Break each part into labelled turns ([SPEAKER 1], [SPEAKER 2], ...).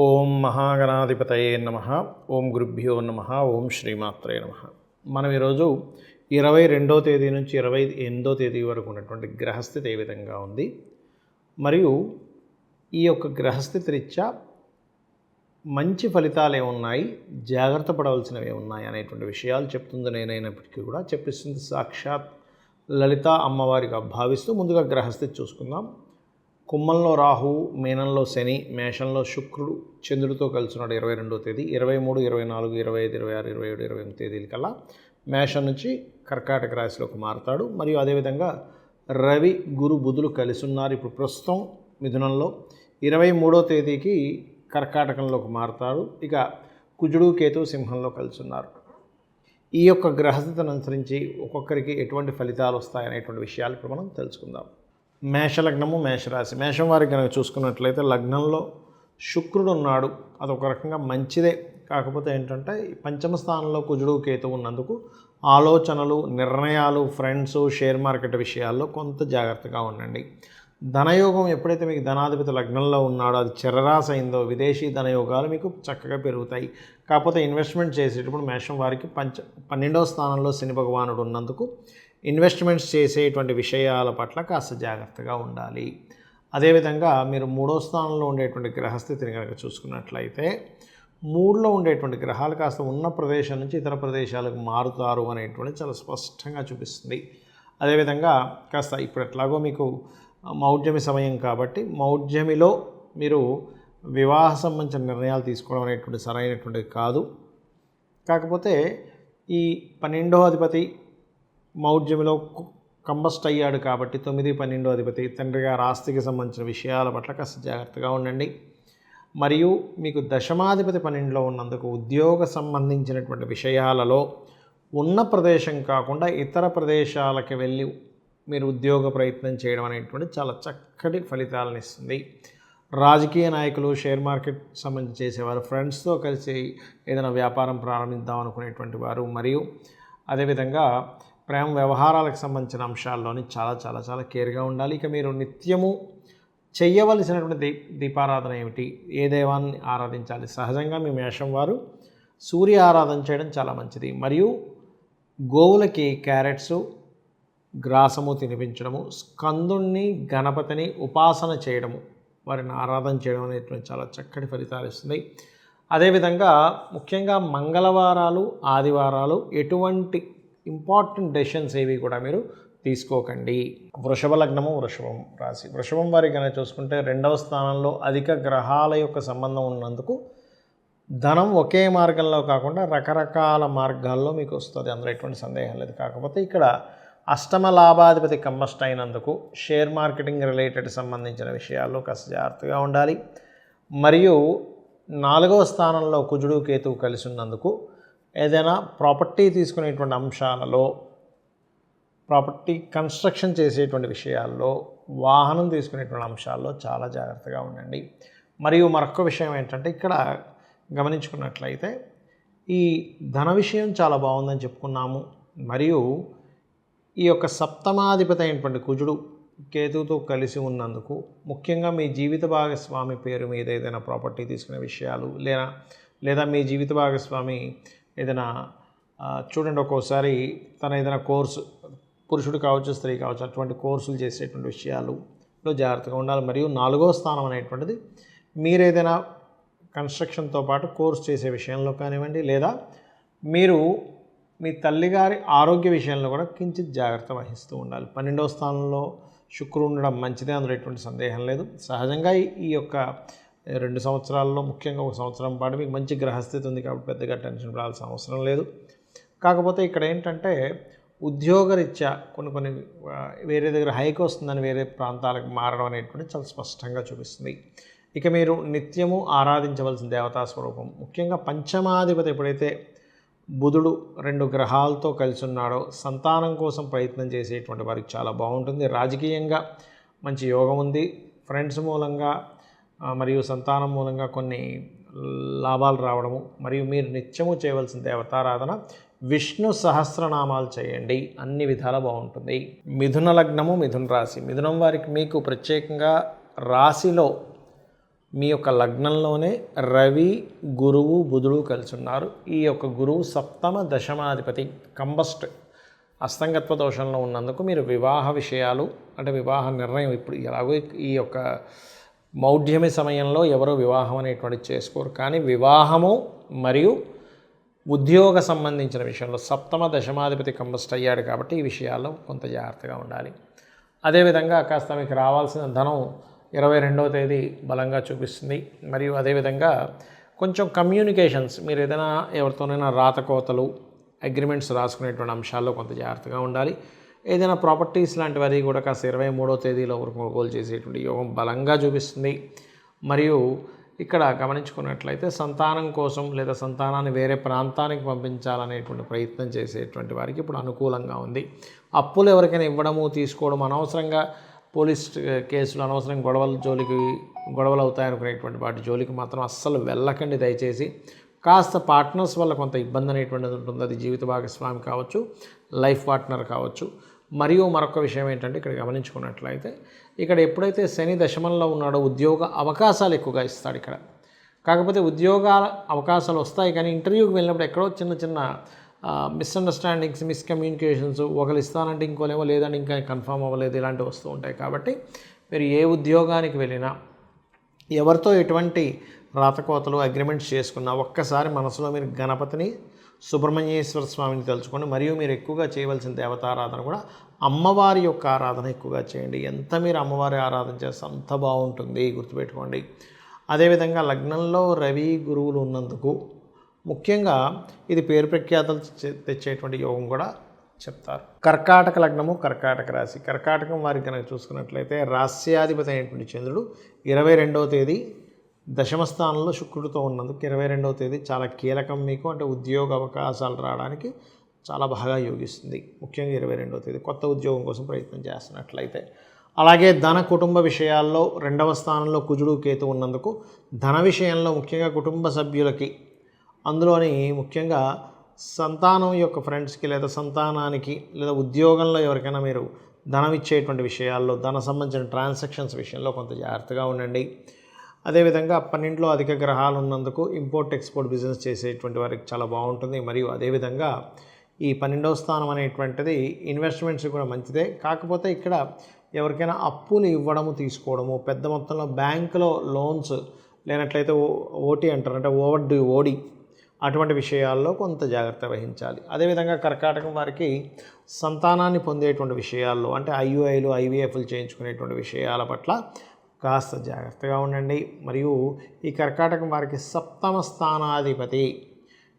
[SPEAKER 1] ఓం మహాగణాధిపతయే నమః. ఓం గురుభ్యో నమః. ఓం శ్రీమాత్రే నమః. మనం ఈరోజు 22వ తేదీ నుంచి 28వ తేదీ వరకు ఉన్నటువంటి గ్రహస్థితి ఏ విధంగా ఉంది, మరియు ఈ యొక్క గ్రహస్థితి రీత్యా మంచి ఫలితాలు ఏమున్నాయి, జాగ్రత్త పడవలసినవి ఏమున్నాయి అనేటువంటి విషయాలు చెప్తుంది నేనైనప్పటికీ కూడా చెప్పిస్తుంది సాక్షాత్ లలిత అమ్మవారిగా భావిస్తూ ముందుగా గ్రహస్థితి చూసుకుందాం. కుంభంలో రాహు, మీనంలో శని, మేషంలో శుక్రుడు చంద్రుడితో కలిసినాడు 22వ తేదీ. 23, 24, 25, 26, 27, 28 తేదీల కల్లా మేషం నుంచి కర్కాటక రాశిలోకి మారుతాడు. మరియు అదేవిధంగా రవి, గురు, బుధులు కలిసి ఉన్నారు. ఇప్పుడు ప్రస్తుతం మిథునంలో 23వ తేదీకి కర్కాటకంలోకి మారుతాడు. ఇక కుజుడు, కేతు సింహంలో కలిసి ఉన్నారు. ఈ యొక్క గ్రహస్థితిని అనుసరించి ఒక్కొక్కరికి ఎటువంటి ఫలితాలు వస్తాయనేటువంటి విషయాలు ఇప్పుడు మనం తెలుసుకుందాం. మేషలగ్నము, మేషరాశి. మేషం వారికి కనుక చూసుకున్నట్లయితే లగ్నంలో శుక్రుడు ఉన్నాడు. అదొక రకంగా మంచిదే. కాకపోతే ఏంటంటే పంచమ స్థానంలో కుజుడు, కేతు ఉన్నందుకు ఆలోచనలు, నిర్ణయాలు, ఫ్రెండ్స్, షేర్ మార్కెట్ విషయాల్లో కొంత జాగ్రత్తగా ఉండండి. ధనయోగం ఎప్పుడైతే మీకు ధనాధిపతి లగ్నంలో ఉన్నాడో, అది చరరాశి అయిందో, విదేశీ ధనయోగాలు మీకు చక్కగా పెరుగుతాయి. కాకపోతే ఇన్వెస్ట్మెంట్ చేసేటప్పుడు మేషం వారికి 12వ స్థానంలో శని భగవానుడు ఉన్నందుకు ఇన్వెస్ట్మెంట్స్ చేసేటువంటి విషయాల పట్ల కాస్త జాగ్రత్తగా ఉండాలి. అదేవిధంగా మీరు 3వ స్థానంలో ఉండేటువంటి గ్రహస్థితిని కనుక చూసుకున్నట్లయితే 3లో ఉండేటువంటి గ్రహాలు కాస్త ఉన్న ప్రదేశం నుంచి ఇతర ప్రదేశాలకు మారుతారు అనేటువంటి చాలా స్పష్టంగా చూపిస్తుంది. అదేవిధంగా కాస్త ఇప్పుడు ఎట్లాగో మీకు మౌఢ్యమి సమయం కాబట్టి మౌఢ్యమిలో మీరు వివాహ సంబంధించిన నిర్ణయాలు తీసుకోవడం అనేటువంటి సరైనటువంటిది కాదు. కాకపోతే ఈ 12వ అధిపతి మౌఢ్యమిలో కంబస్ట్ అయ్యాడు కాబట్టి 9, 12వ అధిపతి తండ్రి గారి ఆస్తికి సంబంధించిన విషయాల పట్ల కాస్త జాగ్రత్తగా ఉండండి. మరియు మీకు దశమాధిపతి 12లో ఉన్నందుకు ఉద్యోగ సంబంధించినటువంటి విషయాలలో ఉన్న ప్రదేశం కాకుండా ఇతర ప్రదేశాలకు వెళ్ళి మీరు ఉద్యోగ ప్రయత్నం చేయడం అనేటువంటి చాలా చక్కటి ఫలితాలను ఇస్తుంది. రాజకీయ నాయకులు, షేర్ మార్కెట్ సంబంధించి చేసేవారు, ఫ్రెండ్స్తో కలిసి ఏదైనా వ్యాపారం ప్రారంభిద్దాం అనుకునేటువంటి వారు, మరియు అదేవిధంగా ప్రేమ వ్యవహారాలకు సంబంధించిన అంశాల్లోని చాలా చాలా చాలా కేర్గా ఉండాలి. ఇక మీరు నిత్యము చెయ్యవలసినటువంటి దీపారాధన ఏమిటి, ఏ దైవాన్ని ఆరాధించాలి? సహజంగా మీ మేషం వారు సూర్య ఆరాధన చేయడం చాలా మంచిది. మరియు గోవులకి క్యారెట్సు, గ్రాసము తినిపించడము, స్కందుణ్ణి, గణపతిని ఉపాసన చేయడము, వారిని ఆరాధన చేయడం అనేటువంటి చాలా చక్కటి ఫలితాలు ఇస్తుంది. అదేవిధంగా ముఖ్యంగా మంగళవారాలు, ఆదివారాలు ఎటువంటి ఇంపార్టెంట్ డెసిషన్స్ ఏవి కూడా మీరు తీసుకోకండి. వృషభ లగ్నము, వృషభం రాశి. వృషభం వారికి కనుక చూసుకుంటే 2వ స్థానంలో అధిక గ్రహాల యొక్క సంబంధం ఉన్నందుకు ధనం ఒకే మార్గంలో కాకుండా రకరకాల మార్గాల్లో మీకు వస్తుంది, అందులో ఎటువంటి సందేహం లేదు. కాకపోతే ఇక్కడ అష్టమ లాభాధిపతి కంబస్ట్ అయినందుకు షేర్ మార్కెటింగ్ రిలేటెడ్ సంబంధించిన విషయాల్లో కాస్త జాగ్రత్తగా ఉండాలి. మరియు 4వ స్థానంలో కుజుడు, కేతువు కలిసి ఉన్నందుకు ఏదైనా ప్రాపర్టీ తీసుకునేటువంటి అంశాలలో, ప్రాపర్టీ కన్స్ట్రక్షన్ చేసేటువంటి విషయాల్లో, వాహనం తీసుకునేటువంటి అంశాల్లో చాలా జాగ్రత్తగా ఉండండి. మరియు మరొక విషయం ఏంటంటే ఇక్కడ గమనించుకున్నట్లయితే ఈ ధన విషయం చాలా బాగుందని చెప్పుకున్నాము. మరియు ఈ యొక్క సప్తమాధిపతి అయినటువంటి కుజుడు కేతువుతో కలిసి ఉన్నందుకు ముఖ్యంగా మీ జీవిత భాగస్వామి పేరు మీద ఏదైనా ప్రాపర్టీ తీసుకునే విషయాలు, లేదా మీ జీవిత భాగస్వామి ఏదైనా చూడండి, ఒక్కోసారి తన ఏదైనా కోర్సు, పురుషుడు కావచ్చు, స్త్రీ కావచ్చు, అటువంటి కోర్సులు చేసేటువంటి విషయాలలో జాగ్రత్తగా ఉండాలి. మరియు 4వ స్థానం అనేటువంటిది మీరు ఏదైనా కన్స్ట్రక్షన్తో పాటు కోర్సు చేసే విషయంలో కానివ్వండి, లేదా మీరు మీ తల్లిగారి ఆరోగ్య విషయంలో కూడా కించిత్ జాగ్రత్త వహిస్తూ ఉండాలి. 12వ స్థానంలో శుక్రుడు ఉండడం మంచిదే, అందులో ఎటువంటి సందేహం లేదు. సహజంగా ఈ యొక్క 2 సంవత్సరాల్లో ముఖ్యంగా 1 సంవత్సరం పాటు మీకు మంచి గ్రహస్థితి ఉంది కాబట్టి పెద్దగా టెన్షన్ పడాల్సిన అవసరం లేదు. కాకపోతే ఇక్కడ ఏంటంటే ఉద్యోగరీత్యా కొన్ని వేరే దగ్గర హైక్ వస్తుందని వేరే ప్రాంతాలకు మారడం అనేటువంటి చాలా స్పష్టంగా చూపిస్తుంది. ఇక మీరు నిత్యము ఆరాధించవలసిన దేవతా స్వరూపం, ముఖ్యంగా పంచమాధిపతి ఎప్పుడైతే బుధుడు 2 గ్రహాలతో కలిసి ఉన్నాడో సంతానం కోసం ప్రయత్నం చేసేటువంటి వారికి చాలా బాగుంటుంది. రాజకీయంగా మంచి యోగం ఉంది. ఫ్రెండ్స్ మూలంగా మరియు సంతానం మూలంగా కొన్ని లాభాలు రావడము. మరియు మీరు నిత్యము చేయవలసిన దేవతారాధన విష్ణు సహస్రనామాలు చేయండి, అన్ని విధాలా బాగుంటుంది. మిథున లగ్నము, మిథున రాశి. మిథునం వారికి మీకు ప్రత్యేకంగా రాశిలో మీ యొక్క లగ్నంలోనే రవి, గురువు, బుధుడు కలిసి ఉన్నారు. ఈ యొక్క గురువు సప్తమ దశమాధిపతి కంబస్ట్ అస్తంగత్వ దోషంలో ఉన్నందుకు మీరు వివాహ విషయాలు అంటే వివాహ నిర్ణయం ఇప్పుడు ఎలాగో ఈ యొక్క మౌఢ్యమి సమయంలో ఎవరో వివాహం అనేటువంటిది చేసుకోరు. కానీ వివాహము మరియు ఉద్యోగ సంబంధించిన విషయంలో సప్తమ దశమాధిపతి కంబస్ట్ అయ్యాడు కాబట్టి ఈ విషయాల్లో కొంత జాగ్రత్తగా ఉండాలి. అదేవిధంగా కాస్త మీకు రావాల్సిన ధనం 22వ తేదీ బలంగా చూపిస్తుంది. మరియు అదేవిధంగా కొంచెం కమ్యూనికేషన్స్ మీరు ఏదైనా ఎవరితోనైనా రాతకోతలు అగ్రిమెంట్స్ రాసుకునేటువంటి అంశాల్లో కొంత జాగ్రత్తగా ఉండాలి. ఏదైనా ప్రాపర్టీస్ లాంటివి కూడా కాస్త 23వ తేదీలో వరకు కొనుగోలు చేసేటువంటి యోగం బలంగా చూపిస్తుంది. మరియు ఇక్కడ గమనించుకున్నట్లయితే సంతానం కోసం లేదా సంతానాన్ని వేరే ప్రాంతానికి పంపించాలనేటువంటి ప్రయత్నం చేసేటువంటి వారికి ఇప్పుడు అనుకూలంగా ఉంది. అప్పులు ఎవరికైనా ఇవ్వడము తీసుకోవడం అనవసరంగా పోలీస్ కేసులు అనవసరం గొడవలు అవుతాయనుకునేటువంటి వాటి జోలికి మాత్రం అస్సలు వెళ్ళకండి దయచేసి. కాస్త పార్ట్నర్స్ వల్ల కొంత ఇబ్బంది అనేటువంటిది ఉంటుంది. అది జీవిత భాగస్వామి కావచ్చు, లైఫ్ పార్ట్నర్ కావచ్చు. మరియు మరొక విషయం ఏంటంటే ఇక్కడ గమనించుకున్నట్లయితే ఇక్కడ ఎప్పుడైతే శని దశమంలో ఉన్నాడో ఉద్యోగ అవకాశాలు ఎక్కువగా ఇస్తాడు ఇక్కడ. కాకపోతే ఉద్యోగాల అవకాశాలు వస్తాయి కానీ ఇంటర్వ్యూకి వెళ్ళినప్పుడు ఎక్కడో చిన్న మిస్అండర్స్టాండింగ్స్, మిస్కమ్యూనికేషన్స్, ఒకరు ఇస్తానంటే ఇంకోలేమో లేదంటే ఇంకా కన్ఫర్మ్ అవ్వలేదు, ఇలాంటివి వస్తూ ఉంటాయి. కాబట్టి మీరు ఏ ఉద్యోగానికి వెళ్ళినా ఎవరితో ఎటువంటి రాతకోతలు అగ్రిమెంట్స్ చేసుకున్నా ఒక్కసారి మనసులో మీరు గణపతిని, సుబ్రహ్మణ్యేశ్వర స్వామిని తలుచుకోండి. మరియు మీరు ఎక్కువగా చేయవలసిన దేవతారాధన కూడా అమ్మవారి యొక్క ఆరాధన ఎక్కువగా చేయండి. ఎంత మీరు అమ్మవారి ఆరాధన చేస్తే అంత బాగుంటుంది, గుర్తుపెట్టుకోండి. అదేవిధంగా లగ్నంలో రవి, గురువులు ఉన్నందుకు ముఖ్యంగా ఇది పేరు ప్రఖ్యాతలు తెచ్చేటువంటి యోగం కూడా చెప్తారు. కర్కాటక లగ్నము, కర్కాటక రాశి. కర్కాటకం వారికి కనుక చూసుకున్నట్లయితే రాస్యాధిపతి అయినటువంటి చంద్రుడు 22వ తేదీ దశమ స్థానంలో శుక్రుడితో ఉన్నందుకు 22వ తేదీ చాలా కీలకం మీకు. అంటే ఉద్యోగ అవకాశాలు రావడానికి చాలా బాగా యోగిస్తుంది. ముఖ్యంగా 22వ తేదీ కొత్త ఉద్యోగం కోసం ప్రయత్నం చేస్తున్నట్లయితే. అలాగే ధన కుటుంబ విషయాల్లో 2వ స్థానంలో కుజుడు, కేతు ఉన్నందుకు ధన విషయంలో ముఖ్యంగా కుటుంబ సభ్యులకి, అందులోని ముఖ్యంగా సంతానం యొక్క ఫ్రెండ్స్కి లేదా సంతానానికి లేదా ఉద్యోగంలో ఎవరికైనా మీరు ధనం ఇచ్చేటువంటి విషయాల్లో, ధన సంబంధించిన ట్రాన్సాక్షన్స్ విషయంలో కొంత జాగ్రత్తగా ఉండండి. అదేవిధంగా 12లో అధిక గ్రహాలు ఉన్నందుకు ఇంపోర్ట్ ఎక్స్పోర్ట్ బిజినెస్ చేసేటువంటి వారికి చాలా బాగుంటుంది. మరియు అదేవిధంగా ఈ 12వ స్థానం అనేటువంటిది ఇన్వెస్ట్మెంట్స్ కూడా మంచిదే. కాకపోతే ఇక్కడ ఎవరికైనా అప్పులు ఇవ్వడము, తీసుకోవడము, పెద్ద మొత్తంలో బ్యాంకులో లోన్స్ లేనట్లయితే ఓటీ అంటారు, అంటే ఓడి అటువంటి విషయాల్లో కొంత జాగ్రత్త వహించాలి. అదేవిధంగా కర్కాటకం వారికి సంతానాన్ని పొందేటువంటి విషయాల్లో అంటే ఐయుఐలు, ఐవీఎఫ్లు చేయించుకునేటువంటి విషయాల పట్ల కాస్త జాగ్రత్తగా ఉండండి. మరియు ఈ కర్కాటకం వారికి సప్తమ స్థానాధిపతి,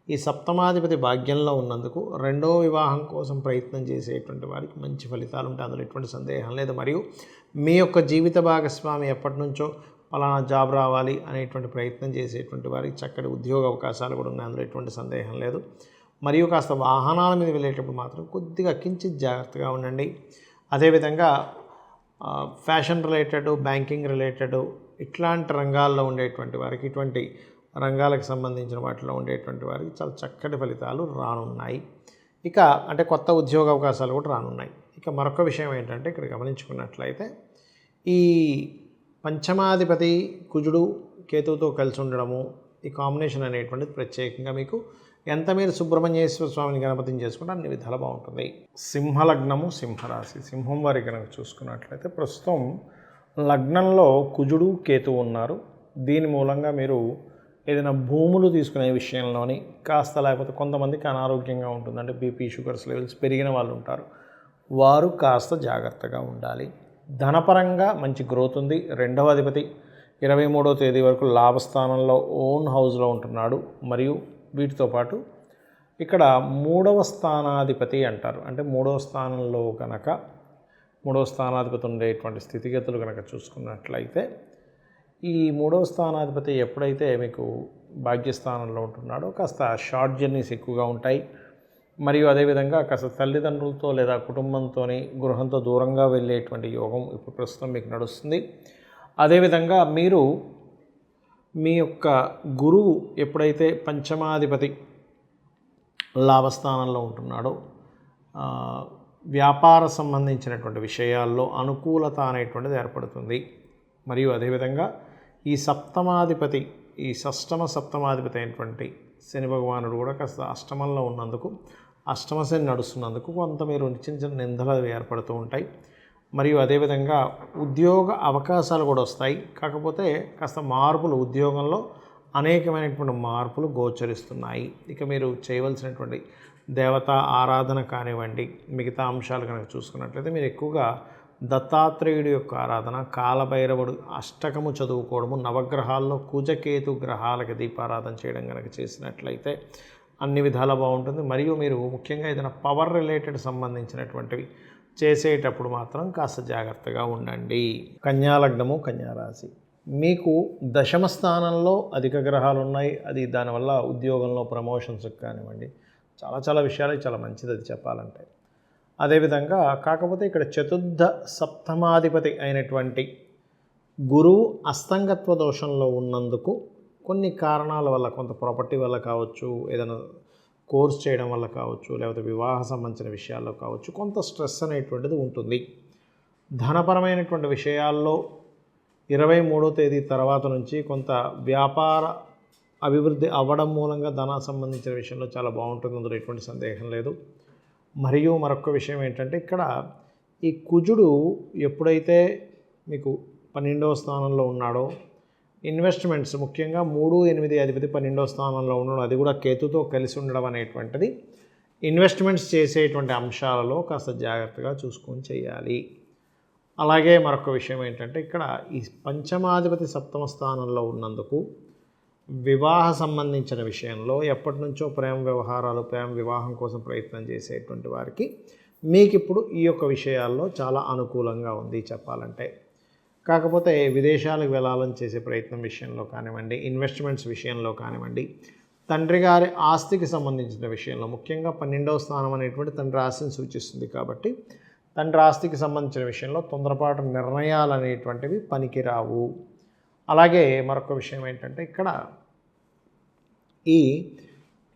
[SPEAKER 1] ఈ సప్తమాధిపతి భాగ్యంలో ఉన్నందుకు 2వ వివాహం కోసం ప్రయత్నం చేసేటువంటి వారికి మంచి ఫలితాలు ఉంటాయి, అందులో ఎటువంటి సందేహం లేదు. మరియు మీ యొక్క జీవిత భాగస్వామి ఎప్పటి నుంచో పలానా జాబ్ రావాలి అనేటువంటి ప్రయత్నం చేసేటువంటి వారికి చక్కటి ఉద్యోగ అవకాశాలు కూడా ఉన్నాయి, అందులో ఎటువంటి సందేహం లేదు. మరియు కాస్త వాహనాల మీద వెళ్ళేటప్పుడు మాత్రం కొద్దిగా కించిత్ జాగ్రత్తగా ఉండండి. అదేవిధంగా ఫ్యాషన్ రిలేటెడ్, బ్యాంకింగ్ రిలేటెడ్ ఇట్లాంటి రంగాల్లో ఉండేటువంటి వారికి, ఇటువంటి రంగాలకు సంబంధించిన వాటిలో ఉండేటువంటి వారికి చాలా చక్కటి ఫలితాలు రానున్నాయి. ఇక అంటే కొత్త ఉద్యోగ అవకాశాలు కూడా రానున్నాయి. ఇక మరొక విషయం ఏంటంటే ఇక్కడ గమనించుకున్నట్లయితే ఈ పంచమాధిపతి కుజుడు, కేతువుతో కలిసి ఉండడము, ఈ కాంబినేషన్ అనేటువంటిది ప్రత్యేకంగా మీకు ఎంత మీరు సుబ్రహ్మణ్యేశ్వర స్వామిని గణపతిని చేసుకుంటే అన్ని విధాలు బాగుంటుంది. సింహలగ్నము, సింహరాశి. సింహం వారి కనుక చూసుకున్నట్లయితే ప్రస్తుతం లగ్నంలో కుజుడు, కేతువు ఉన్నారు. దీని మూలంగా మీరు ఏదైనా భూములు తీసుకునే విషయంలోని కాస్త, లేకపోతే కొంతమందికి అనారోగ్యంగా ఉంటుంది, అంటే బీపీ, షుగర్స్ లెవెల్స్ పెరిగిన వాళ్ళు ఉంటారు, వారు కాస్త జాగ్రత్తగా ఉండాలి. ధనపరంగా మంచి గ్రోత్ ఉంది. 2వ అధిపతి 23వ తేదీ వరకు లాభస్థానంలో ఓన్ హౌస్లో ఉంటున్నాడు. మరియు వీటితో పాటు ఇక్కడ 3వ స్థానాధిపతి అంటారు, అంటే 3వ స్థానంలో కనుక 3వ స్థానాధిపతి ఉండేటువంటి స్థితిగతులు కనుక చూసుకున్నట్లయితే ఈ 3వ స్థానాధిపతి ఎప్పుడైతే మీకు భాగ్యస్థానంలో ఉంటున్నాడో కాస్త షార్ట్ జర్నీస్ ఎక్కువగా ఉంటాయి. మరియు అదేవిధంగా కాస్త తల్లిదండ్రులతో లేదా కుటుంబంతో, గృహంతో దూరంగా వెళ్ళేటువంటి యోగం ఇప్పుడు ప్రస్తుతం మీకు నడుస్తుంది. అదేవిధంగా మీరు మీ యొక్క గురువు ఎప్పుడైతే పంచమాధిపతి లాభస్థానంలో ఉంటున్నాడో వ్యాపార సంబంధించినటువంటి విషయాల్లో అనుకూలత అనేటువంటిది ఏర్పడుతుంది. మరియు అదేవిధంగా ఈ సప్తమాధిపతి, ఈ సప్తమాధిపతి అయినటువంటి శని భగవానుడు కూడా కాస్త అష్టమంలో ఉన్నందుకు, అష్టమ శని నడుస్తున్నందుకు కొంత మీరు చిన్న చిన్న నిందలు ఏర్పడుతూ ఉంటాయి. మరియు అదేవిధంగా ఉద్యోగ అవకాశాలు కూడా వస్తాయి. కాకపోతే కాస్త మార్పులు, ఉద్యోగంలో అనేకమైనటువంటి మార్పులు గోచరిస్తున్నాయి. ఇక మీరు చేయవలసినటువంటి దేవతా ఆరాధన కానివ్వండి, మిగతా అంశాలు కనుక చూసుకున్నట్లయితే మీరు ఎక్కువగా దత్తాత్రేయుడి యొక్క ఆరాధన, కాలభైరవుడు అష్టకము చదువుకోవడము, నవగ్రహాల్లో కుజకేతు గ్రహాలకి దీపారాధన చేయడం కనుక చేసినట్లయితే అన్ని విధాలా బాగుంటుంది. మరియు మీరు ముఖ్యంగా ఏదైనా పవర్ రిలేటెడ్ సంబంధించినటువంటివి చేసేటప్పుడు మాత్రం కాస్త జాగ్రత్తగా ఉండండి. కన్యాలగ్నము, కన్యారాశి. మీకు దశమ స్థానంలో అధిక గ్రహాలు ఉన్నాయి. అది దానివల్ల ఉద్యోగంలో ప్రమోషన్స్కి కానివ్వండి, చాలా విషయాలు చాలా మంచిది అది చెప్పాలంటే. అదేవిధంగా కాకపోతే ఇక్కడ చతుర్థ సప్తమాధిపతి అయినటువంటి గురువు అస్తంగత్వ దోషంలో ఉన్నందుకు కొన్ని కారణాల వల్ల, కొంత ప్రాపర్టీ వల్ల కావచ్చు, ఏదైనా కోర్స్ చేయడం వల్ల కావచ్చు, లేకపోతే వివాహ సంబంధించిన విషయాల్లో కావచ్చు, కొంత స్ట్రెస్ అనేటువంటిది ఉంటుంది. ధనపరమైనటువంటి విషయాల్లో 23వ తేదీ తర్వాత నుంచి కొంత వ్యాపార అభివృద్ధి అవ్వడం మూలంగా ధన సంబంధించిన విషయంలో చాలా బాగుంటుంది, అందులో ఎటువంటి సందేహం లేదు. మరియు మరొక విషయం ఏంటంటే ఇక్కడ ఈ కుజుడు ఎప్పుడైతే మీకు 12వ స్థానంలో ఉన్నాడో, ఇన్వెస్ట్మెంట్స్ ముఖ్యంగా 3, 8 అధిపతి 12వ స్థానంలో ఉండడం, అది కూడా కేతుతో కలిసి ఉండడం అనేటువంటిది ఇన్వెస్ట్మెంట్స్ చేసేటువంటి అంశాలలో కాస్త జాగ్రత్తగా చూసుకొని చేయాలి. అలాగే మరొక విషయం ఏంటంటే ఇక్కడ ఈ పంచమాధిపతి సప్తమ స్థానంలో ఉన్నందుకు వివాహ సంబంధించిన విషయంలో ఎప్పటి నుంచో ప్రేమ వ్యవహారాలు, ప్రేమ వివాహం కోసం ప్రయత్నం చేసేటువంటి వారికి మీకు ఇప్పుడు ఈ యొక్క విషయాల్లో చాలా అనుకూలంగా ఉంది చెప్పాలంటే. కాకపోతే విదేశాలకు వెళ్ళాలని చేసే ప్రయత్నం విషయంలో కానివ్వండి, ఇన్వెస్ట్మెంట్స్ విషయంలో కానివ్వండి, తండ్రి గారి ఆస్తికి సంబంధించిన విషయంలో, ముఖ్యంగా 12వ స్థానం అనేటువంటి తండ్రి ఆస్తిని సూచిస్తుంది కాబట్టి తండ్రి ఆస్తికి సంబంధించిన విషయంలో తొందరపాటు నిర్ణయాలు అనేటువంటివి పనికిరావు. అలాగే మరొక విషయం ఏంటంటే ఇక్కడ ఈ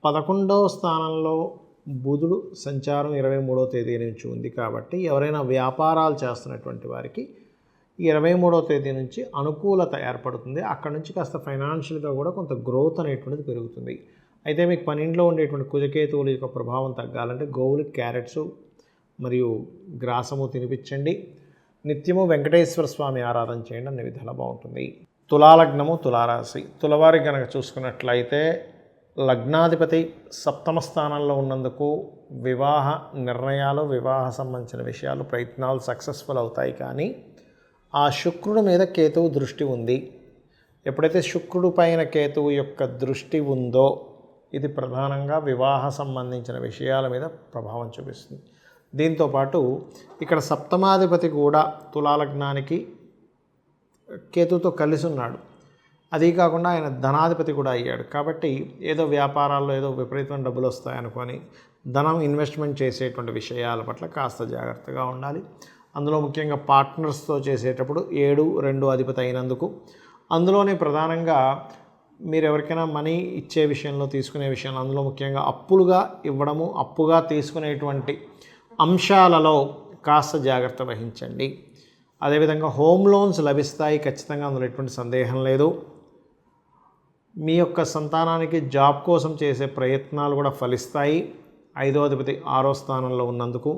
[SPEAKER 1] 11వ స్థానంలో బుధుడు సంచారం 23వ తేదీ నుంచి ఉంది కాబట్టి ఎవరైనా వ్యాపారాలు చేస్తున్నటువంటి వారికి 23వ తేదీ నుంచి అనుకూలత ఏర్పడుతుంది. అక్కడ నుంచి కాస్త ఫైనాన్షియల్గా కూడా కొంత గ్రోత్ అనేటువంటిది పెరుగుతుంది. అయితే మీకు 12లో ఉండేటువంటి కుజకేతువుల యొక్క ప్రభావం తగ్గాలంటే గోవులకి క్యారెట్స్ మరియు గ్రాసము తినిపించండి. నిత్యము వెంకటేశ్వర స్వామి ఆరాధన చేయండి, అన్ని విధాలా బాగుంటుంది. తులాలగ్నము, తులారాశి. తులవారి కనుక చూసుకున్నట్లయితే లగ్నాధిపతి సప్తమ స్థానంలో ఉన్నందుకు వివాహ నిర్ణయాలు, వివాహ సంబంధించిన విషయాలు, ప్రయత్నాలు సక్సెస్ఫుల్ అవుతాయి. కానీ ఆ శుక్రుడి మీద కేతువు దృష్టి ఉంది. ఎప్పుడైతే శుక్రుడి పైన కేతువు యొక్క దృష్టి ఉందో ఇది ప్రధానంగా వివాహ సంబంధించిన విషయాల మీద ప్రభావం చూపిస్తుంది. దీంతోపాటు ఇక్కడ సప్తమాధిపతి కూడా తులాలగ్నానికి కేతుతో కలిసి ఉన్నాడు. అదీ కాకుండా ఆయన ధనాధిపతి కూడా అయ్యాడు. కాబట్టి ఏదో వ్యాపారాల్లో ఏదో విపరీతమైన డబ్బులు వస్తాయనుకొని ధనం ఇన్వెస్ట్మెంట్ చేసేటువంటి విషయాల పట్ల కాస్త జాగ్రత్తగా ఉండాలి. అందులో ముఖ్యంగా పార్ట్నర్స్తో చేసేటప్పుడు 7, 2 అధిపతి అయినందుకు అందులోనే ప్రధానంగా మీరు ఎవరికైనా మనీ ఇచ్చే విషయంలో, తీసుకునే విషయంలో, అందులో ముఖ్యంగా అప్పులుగా ఇవ్వడము, అప్పుగా తీసుకునేటువంటి అంశాలలో కాస్త జాగ్రత్త వహించండి. అదేవిధంగా హోమ్ లోన్స్ లభిస్తాయి ఖచ్చితంగా, అందులో ఎటువంటి సందేహం లేదు. మీ యొక్క సంతానానికి జాబ్ కోసం చేసే ప్రయత్నాలు కూడా ఫలిస్తాయి. 5వ అధిపతి 6వ స్థానంలో ఉన్నందుకు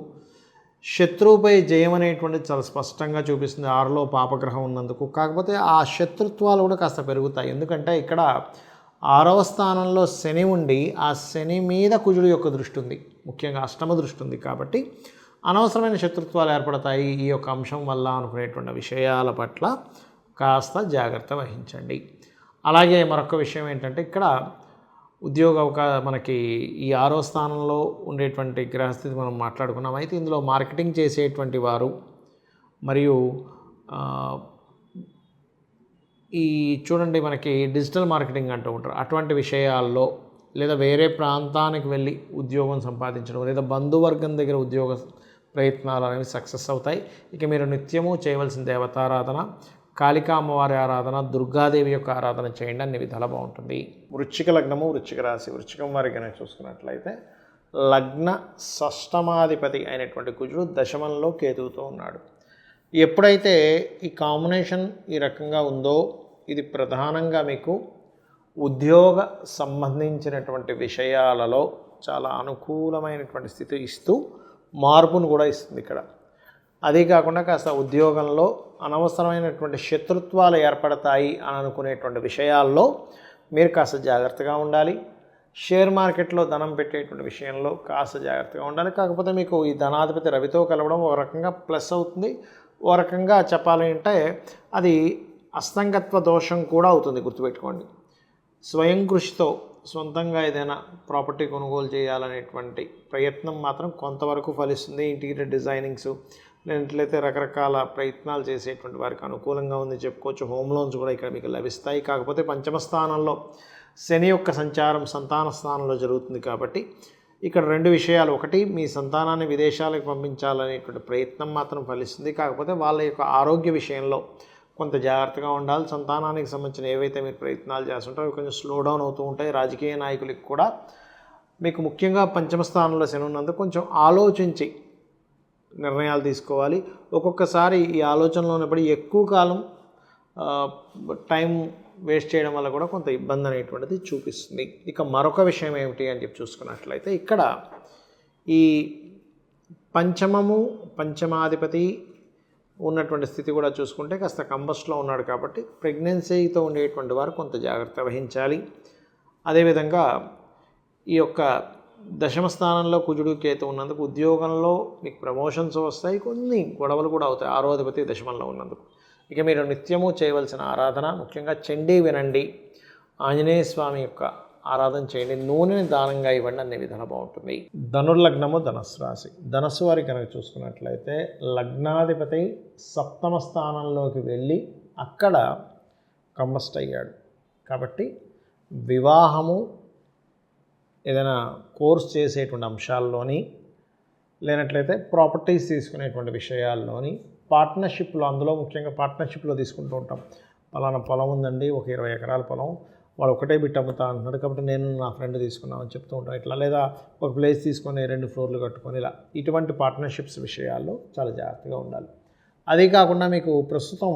[SPEAKER 1] శత్రువుపై జయం అనేటువంటిది చాలా స్పష్టంగా చూపిస్తుంది 6లో పాపగ్రహం ఉన్నందుకు. కాకపోతే ఆ శత్రుత్వాలు కూడా కాస్త పెరుగుతాయి. ఎందుకంటే ఇక్కడ 6వ స్థానంలో శని ఉండి ఆ శని మీద కుజుడు యొక్క దృష్టి ఉంది, ముఖ్యంగా అష్టమ దృష్టి ఉంది. కాబట్టి అనవసరమైన శత్రుత్వాలు ఏర్పడతాయి ఈ యొక్క అంశం వల్ల అనుకునేటువంటి విషయాల పట్ల కాస్త జాగ్రత్త వహించండి. అలాగే మరొక విషయం ఏంటంటే ఇక్కడ మనకి ఈ 6వ స్థానంలో ఉండేటువంటి గ్రహస్థితి మనం మాట్లాడుకున్నాం. అయితే ఇందులో మార్కెటింగ్ చేసేటువంటి వారు మరియు ఈ చూడండి మనకి డిజిటల్ మార్కెటింగ్ అంటూ ఉంటారు, అటువంటి విషయాల్లో లేదా వేరే ప్రాంతానికి వెళ్ళి ఉద్యోగం సంపాదించడం లేదా బంధువర్గం దగ్గర ఉద్యోగ ప్రయత్నాలు అనేవి సక్సెస్ అవుతాయి. ఇక మీరు నిత్యము చేయవలసిన దేవతారాధన, కాళికా అమ్మవారి ఆరాధన, దుర్గాదేవి యొక్క ఆరాధన చేయండి, అన్ని విధాలా బాగుంటుంది. వృశ్చిక లగ్నము, వృశ్చిక రాశి. వృశ్చికం వారికి కనుక చూసుకున్నట్లయితే లగ్న షష్టమాధిపతి అయినటువంటి కుజుడు దశమంలో కేతువుతో ఉన్నాడు. ఎప్పుడైతే ఈ కాంబినేషన్ ఈ రకంగా ఉందో ఇది ప్రధానంగా మీకు ఉద్యోగ సంబంధించినటువంటి విషయాలలో చాలా అనుకూలమైనటువంటి స్థితి ఇస్తూ మార్పును కూడా ఇస్తుంది ఇక్కడ. అదే కాకుండా కాస్త ఉద్యోగంలో అనవసరమైనటువంటి శత్రుత్వాలు ఏర్పడతాయి అని అనుకునేటువంటి విషయాల్లో మీరు కాస్త జాగ్రత్తగా ఉండాలి. షేర్ మార్కెట్లో ధనం పెట్టేటువంటి విషయంలో కాస్త జాగ్రత్తగా ఉండాలి. కాకపోతే మీకు ఈ ధనాధిపతి రవితో కలవడం ఒక రకంగా ప్లస్ అవుతుంది, ఓ రకంగా చెప్పాలి అంటే అది అస్తంగత్వ దోషం కూడా అవుతుంది. గుర్తుపెట్టుకోండి. స్వయం కృషితో సొంతంగా ఏదైనా ప్రాపర్టీ కొనుగోలు చేయాలనేటువంటి ప్రయత్నం మాత్రం కొంతవరకు ఫలిస్తుంది. ఇంటీరియర్ డిజైనింగ్స్ లేనట్లయితే రకరకాల ప్రయత్నాలు చేసేటువంటి వారికి అనుకూలంగా ఉంది చెప్పుకోవచ్చు. హోమ్ లోన్స్ కూడా ఇక్కడ మీకు లభిస్తాయి. కాకపోతే పంచమ స్థానంలో శని యొక్క సంచారం సంతాన స్థానంలో జరుగుతుంది కాబట్టి ఇక్కడ రెండు విషయాలు. ఒకటి, మీ సంతానాన్ని విదేశాలకు పంపించాలనేటువంటి ప్రయత్నం మాత్రం ఫలిస్తుంది. కాకపోతే వాళ్ళ యొక్క ఆరోగ్య విషయంలో కొంత జాగ్రత్తగా ఉండాలి. సంతానానికి సంబంధించిన ఏవైతే మీరు ప్రయత్నాలు చేస్తుంటారో అవి కొంచెం స్లో డౌన్ అవుతూ ఉంటాయి. రాజకీయ నాయకులకు కూడా మీకు ముఖ్యంగా పంచమ స్థానంలో శని ఉన్నందుకు కొంచెం ఆలోచించి నిర్ణయాలు తీసుకోవాలి. ఒక్కొక్కసారి ఈ ఆలోచనలో ఉన్నప్పుడు ఎక్కువ కాలం టైం వేస్ట్ చేయడం వల్ల కూడా కొంత ఇబ్బంది అనేటువంటిది చూపిస్తుంది. ఇక మరొక విషయం ఏమిటి అని చెప్పి చూసుకున్నట్లయితే ఇక్కడ ఈ పంచమాధిపతి ఉన్నటువంటి స్థితి కూడా చూసుకుంటే కాస్త కంబస్ట్లో ఉన్నాడు కాబట్టి ప్రెగ్నెన్సీతో ఉండేటువంటి వారు కొంత జాగ్రత్త వహించాలి. అదేవిధంగా ఈ యొక్క దశమ స్థానంలో కుజుడు కేతు ఉన్నందుకు ఉద్యోగంలో మీకు ప్రమోషన్స్ వస్తాయి, కొన్ని గొడవలు కూడా అవుతాయి. 6వ అధిపతి దశమంలో ఉన్నందుకు. ఇక మీరు నిత్యము చేయవలసిన ఆరాధన ముఖ్యంగా చండీ వినండి, ఆంజనేయ స్వామి యొక్క ఆరాధన చేయండి, నూనెని దానంగా ఇవ్వండి, అనే విధానం బాగుంటుంది. ధనుర్లగ్నము ధనస్సు రాశి. ధనస్సు వారికి కనుక చూసుకున్నట్లయితే లగ్నాధిపతి సప్తమ స్థానంలోకి వెళ్ళి అక్కడ కంబస్ట్ అయ్యాడు కాబట్టి వివాహము ఏదైనా కోర్స్ చేసేటువంటి అంశాల్లోని లేనట్లయితే ప్రాపర్టీస్ తీసుకునేటువంటి విషయాల్లోని పార్ట్నర్షిప్లో, అందులో ముఖ్యంగా పార్ట్నర్షిప్లో తీసుకుంటూ ఉంటాం. పలానా పొలం ఉందండి, ఒక 20 ఎకరాల పొలం, వాడు ఒకటే బిట్ అమ్ముతా అంటున్నాడు కాబట్టి నేను నా ఫ్రెండ్ తీసుకున్నామని చెప్తూ ఉంటాం. ఇట్లా లేదా ఒక ప్లేస్ తీసుకొని 2 ఫ్లోర్లు కట్టుకొని ఇలా ఇటువంటి పార్ట్నర్షిప్స్ విషయాల్లో చాలా జాగ్రత్తగా ఉండాలి. అదే కాకుండా మీకు ప్రస్తుతం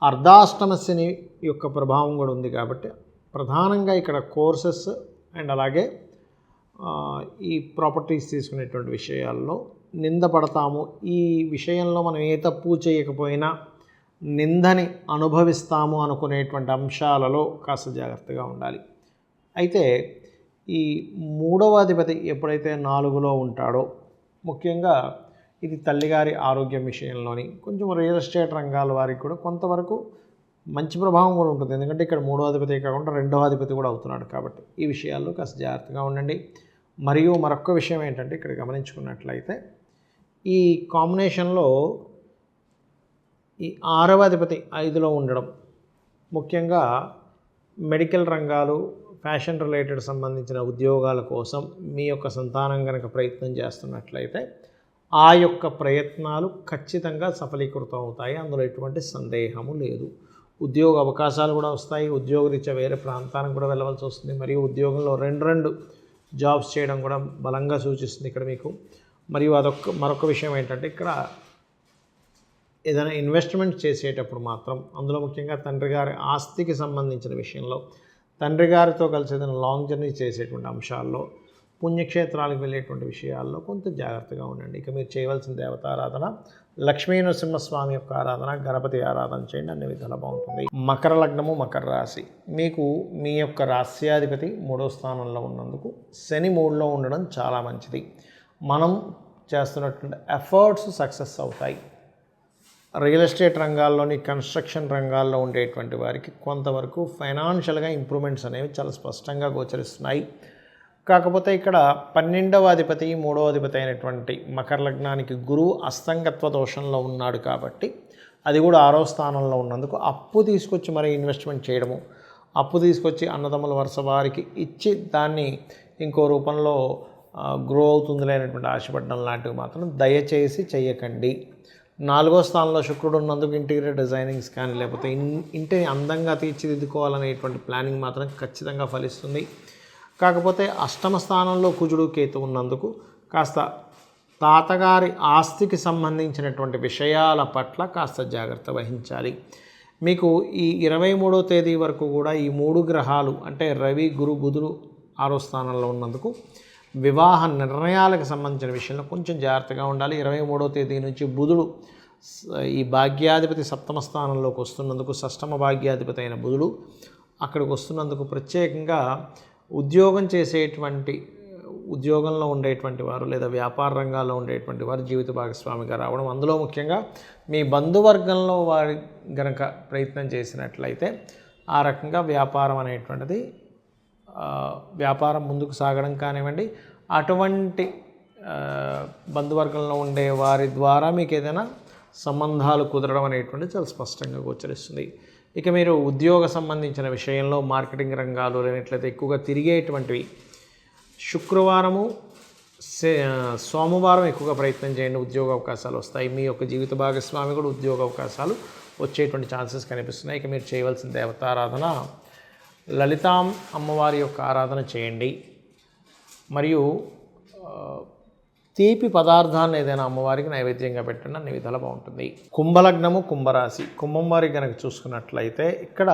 [SPEAKER 1] అర్ధాష్టమ శని యొక్క ప్రభావం కూడా ఉంది కాబట్టి ప్రధానంగా ఇక్కడ కోర్సెస్ అండ్ అలాగే ఈ ప్రాపర్టీస్ తీసుకునేటువంటి విషయాల్లో నిందపడతాము. ఈ విషయంలో మనం ఏ తప్పు చేయకపోయినా నిందని అనుభవిస్తాము అనుకునేటువంటి అంశాలలో కాస్త జాగ్రత్తగా ఉండాలి. అయితే ఈ 3వ అధిపతి ఎప్పుడైతే 4లో ఉంటాడో ముఖ్యంగా ఇది తల్లిగారి ఆరోగ్యం విషయంలోని కొంచెం రియల్ ఎస్టేట్ రంగాల వారికి కూడా కొంతవరకు మంచి ప్రభావం కూడా ఉంటుంది. ఎందుకంటే ఇక్కడ 3వ అధిపతి కాకుండా 2వ అధిపతి కూడా అవుతున్నాడు కాబట్టి ఈ విషయాల్లో కాస్త జాగ్రత్తగా ఉండండి. మరియు మరొక విషయం ఏంటంటే ఇక్కడ గమనించుకున్నట్లయితే ఈ కాంబినేషన్లో ఈ 6వ అధిపతి 5లో ఉండడం ముఖ్యంగా మెడికల్ రంగాలు, ఫ్యాషన్ రిలేటెడ్ సంబంధించిన ఉద్యోగాల కోసం మీ యొక్క సంతానం కనుక ప్రయత్నం చేస్తున్నట్లయితే ఆ యొక్క ప్రయత్నాలు ఖచ్చితంగా సఫలీకృతం అవుతాయి. అందులో ఎటువంటి సందేహము లేదు. ఉద్యోగ అవకాశాలు కూడా వస్తాయి. ఉద్యోగరీత్యా వేరే ప్రాంతానికి కూడా వెళ్ళవలసి వస్తుంది. మరియు ఉద్యోగంలో 2 జాబ్స్ చేయడం కూడా బలంగా సూచిస్తుంది ఇక్కడ మీకు. మరియు మరొక విషయం ఏంటంటే ఇక్కడ ఏదైనా ఇన్వెస్ట్మెంట్ చేసేటప్పుడు మాత్రం అందులో ముఖ్యంగా తండ్రి గారి ఆస్తికి సంబంధించిన విషయంలో తండ్రి గారితో కలిసి ఏదైనా లాంగ్ జర్నీ చేసేటువంటి అంశాల్లో పుణ్యక్షేత్రాలకు వెళ్ళేటువంటి విషయాల్లో కొంత జాగ్రత్తగా ఉండండి. ఇక మీరు చేయవలసిన దేవతారాధన లక్ష్మీ నరసింహస్వామి యొక్క ఆరాధన, గణపతి ఆరాధన చేయండి, అన్ని విధాలా బాగుంటుంది. మకర లగ్నము మకర రాశి. మీకు మీ యొక్క రాశ్యాధిపతి 3వ స్థానంలో ఉన్నందుకు శని 3లో ఉండడం చాలా మంచిది. మనం చేస్తున్నటువంటి ఎఫర్ట్స్ సక్సెస్ అవుతాయి. రియల్ ఎస్టేట్ రంగాల్లోని కన్స్ట్రక్షన్ రంగాల్లో ఉండేటువంటి వారికి కొంతవరకు ఫైనాన్షియల్గా ఇంప్రూవ్మెంట్స్ అనేవి చాలా స్పష్టంగా గోచరిస్తున్నాయి. కాకపోతే ఇక్కడ 12వ అధిపతి 3వ అధిపతి అయినటువంటి మకర లగ్నానికి గురువు అస్తంగత్వ దోషంలో ఉన్నాడు కాబట్టి అది కూడా 6వ స్థానంలో ఉన్నందుకు అప్పు తీసుకొచ్చి మరి ఇన్వెస్ట్మెంట్ చేయడము, అప్పు తీసుకొచ్చి అన్నదమ్ముల వరుస వారికి ఇచ్చి దాన్ని ఇంకో రూపంలో గ్రో అవుతుందిలే అనేటువంటి ఆశపడడం లాంటివి మాత్రం దయచేసి చేయకండి. 4వ స్థానంలో శుక్రుడు ఉన్నందుకు ఇంటీరియర్ డిజైనింగ్స్ కానీ లేకపోతే ఇంటిని అందంగా తీర్చిదిద్దుకోవాలనేటువంటి ప్లానింగ్ మాత్రం ఖచ్చితంగా ఫలిస్తుంది. కాకపోతే అష్టమ స్థానంలో కుజుడు కేతు ఉన్నందుకు కాస్త తాతగారి ఆస్తికి సంబంధించినటువంటి విషయాల పట్ల కాస్త జాగ్రత్త వహించాలి. మీకు ఈ 23వ తేదీ వరకు కూడా ఈ 3 గ్రహాలు అంటే రవి, గురు, బుధుడు 6వ స్థానంలో ఉన్నందుకు వివాహ నిర్ణయాలకు సంబంధించిన విషయంలో కొంచెం జాగ్రత్తగా ఉండాలి. 23వ తేదీ నుంచి బుధుడు ఈ భాగ్యాధిపతి సప్తమ స్థానంలోకి వస్తున్నందుకు, షష్టమ భాగ్యాధిపతి అయిన బుధుడు అక్కడికి వస్తున్నందుకు ప్రత్యేకంగా ఉద్యోగంలో ఉండేటువంటి వారు లేదా వ్యాపార రంగాల్లో ఉండేటువంటి వారు జీవిత భాగస్వామిగా రావడం, అందులో ముఖ్యంగా మీ బంధువర్గంలో వారి గనక ప్రయత్నం చేసినట్లయితే ఆ రకంగా వ్యాపారం ముందుకు సాగడం కానివ్వండి, అటువంటి బంధువర్గంలో ఉండే వారి ద్వారా మీకు ఏదైనా సంబంధాలు కుదరడం అనేటువంటిది చాలా స్పష్టంగా గోచరిస్తుంది. ఇక మీరు ఉద్యోగ సంబంధించిన విషయంలో మార్కెటింగ్ రంగాలు లేనట్లయితే ఎక్కువగా తిరిగేటువంటివి శుక్రవారము, సోమవారం ఎక్కువగా ప్రయత్నం చేయండి, ఉద్యోగ అవకాశాలు వస్తాయి. మీ యొక్క జీవిత భాగస్వామి కూడా ఉద్యోగ అవకాశాలు వచ్చేటువంటి ఛాన్సెస్ కనిపిస్తున్నాయి. ఇక మీరు చేయవలసిన దేవతారాధన లలితాం అమ్మవారి యొక్క ఆరాధన చేయండి. మరియు తీపి పదార్థాన్ని ఏదైనా అమ్మవారికి నైవేద్యంగా పెట్టండి, అన్ని విధాలు బాగుంటుంది. కుంభలగ్నము, కుంభరాశి. కుంభం వారికి కనుక చూసుకున్నట్లయితే ఇక్కడ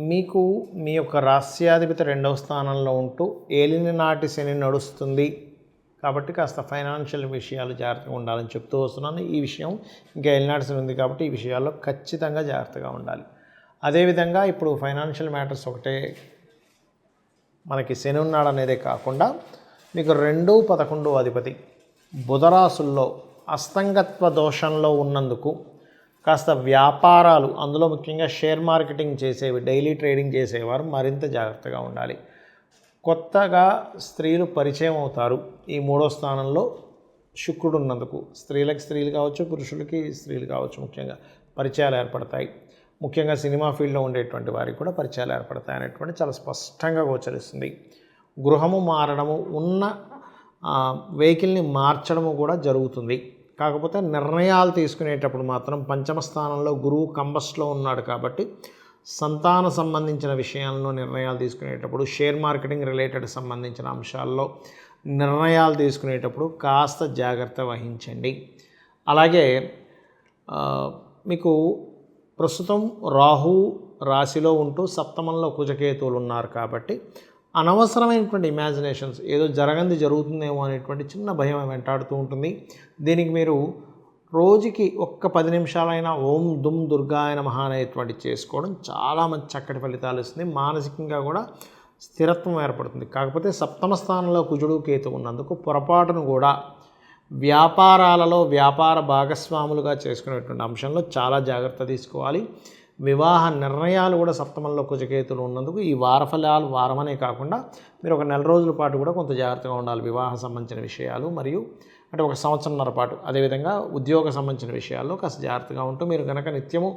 [SPEAKER 1] మీకు మీ యొక్క రాస్యాధిపతి 2వ స్థానంలో ఉంటూ ఏలిన నాటి శని నడుస్తుంది కాబట్టి కాస్త ఫైనాన్షియల్ విషయాలు జాగ్రత్తగా ఉండాలని చెప్తూ వస్తున్నాను. ఈ విషయం ఇంకా ఏలినాటి శని ఉంది కాబట్టి ఈ విషయాల్లో ఖచ్చితంగా జాగ్రత్తగా ఉండాలి. అదేవిధంగా ఇప్పుడు ఫైనాన్షియల్ మ్యాటర్స్ ఒకటే మనకి శని ఉన్నాడు అనేదే కాకుండా మీకు 2, 11 అధిపతి బుధరాశుల్లో అస్తంగత్వ దోషంలో ఉన్నందుకు కాస్త వ్యాపారాలు, అందులో ముఖ్యంగా షేర్ మార్కెటింగ్ చేసేవి, డైలీ ట్రేడింగ్ చేసేవారు మరింత జాగ్రత్తగా ఉండాలి. కొత్తగా స్త్రీలు పరిచయం అవుతారు. ఈ 3వ స్థానంలో శుక్రుడు ఉన్నందుకు స్త్రీలకు స్త్రీలు కావచ్చు, పురుషులకి స్త్రీలు కావచ్చు, ముఖ్యంగా పరిచయాలు ఏర్పడతాయి. ముఖ్యంగా సినిమా ఫీల్డ్లో ఉండేటువంటి వారికి కూడా పరిచయాలు ఏర్పడతాయి అనేటువంటి చాలా స్పష్టంగా గోచరిస్తుంది. గృహము మారడము, ఉన్న వెహికల్ని మార్చడము కూడా జరుగుతుంది. కాకపోతే నిర్ణయాలు తీసుకునేటప్పుడు మాత్రం పంచమ స్థానంలో గురువు కంబస్ట్లో ఉన్నాడు కాబట్టి సంతాన సంబంధించిన విషయాల్లో నిర్ణయాలు తీసుకునేటప్పుడు, షేర్ మార్కెటింగ్ రిలేటెడ్ సంబంధించిన అంశాల్లో నిర్ణయాలు తీసుకునేటప్పుడు కాస్త జాగ్రత్త వహించండి. అలాగే మీకు ప్రస్తుతం రాహు రాశిలో ఉంటూ సప్తమంలో కుజకేతువులు ఉన్నారు కాబట్టి అనవసరమైనటువంటి ఇమాజినేషన్స్, ఏదో జరుగుతుందేమో అనేటువంటి చిన్న భయం వెంటాడుతూ ఉంటుంది. దీనికి మీరు రోజుకి ఒక్క 10 నిమిషాలైనా ఓం దుమ్ దుర్గాయ నమః అనేటువంటి చేసుకోవడం చాలా మంచి చక్కటి ఫలితాలు ఇస్తుంది. మానసికంగా కూడా స్థిరత్వం ఏర్పడుతుంది. కాకపోతే సప్తమ స్థానంలో కుజుడు కేతు ఉన్నందుకు పొరపాటును కూడా వ్యాపారాలలో వ్యాపార భాగస్వాములుగా చేసుకునేటువంటి అంశంలో చాలా జాగ్రత్త తీసుకోవాలి. వివాహ నిర్ణయాలు కూడా సప్తమంలో కుజకేతులు ఉన్నందుకు ఈ వారఫలాలు వారమనే కాకుండా మీరు ఒక 4 రోజుల పాటు కూడా కొంత జాగ్రత్తగా ఉండాలి. వివాహ సంబంధించిన విషయాలు మరియు అంటే ఒక సంవత్సరంన్నర పాటు, అదేవిధంగా ఉద్యోగ సంబంధించిన విషయాల్లో కాస్త జాగ్రత్తగా ఉంటూ మీరు కనుక నిత్యము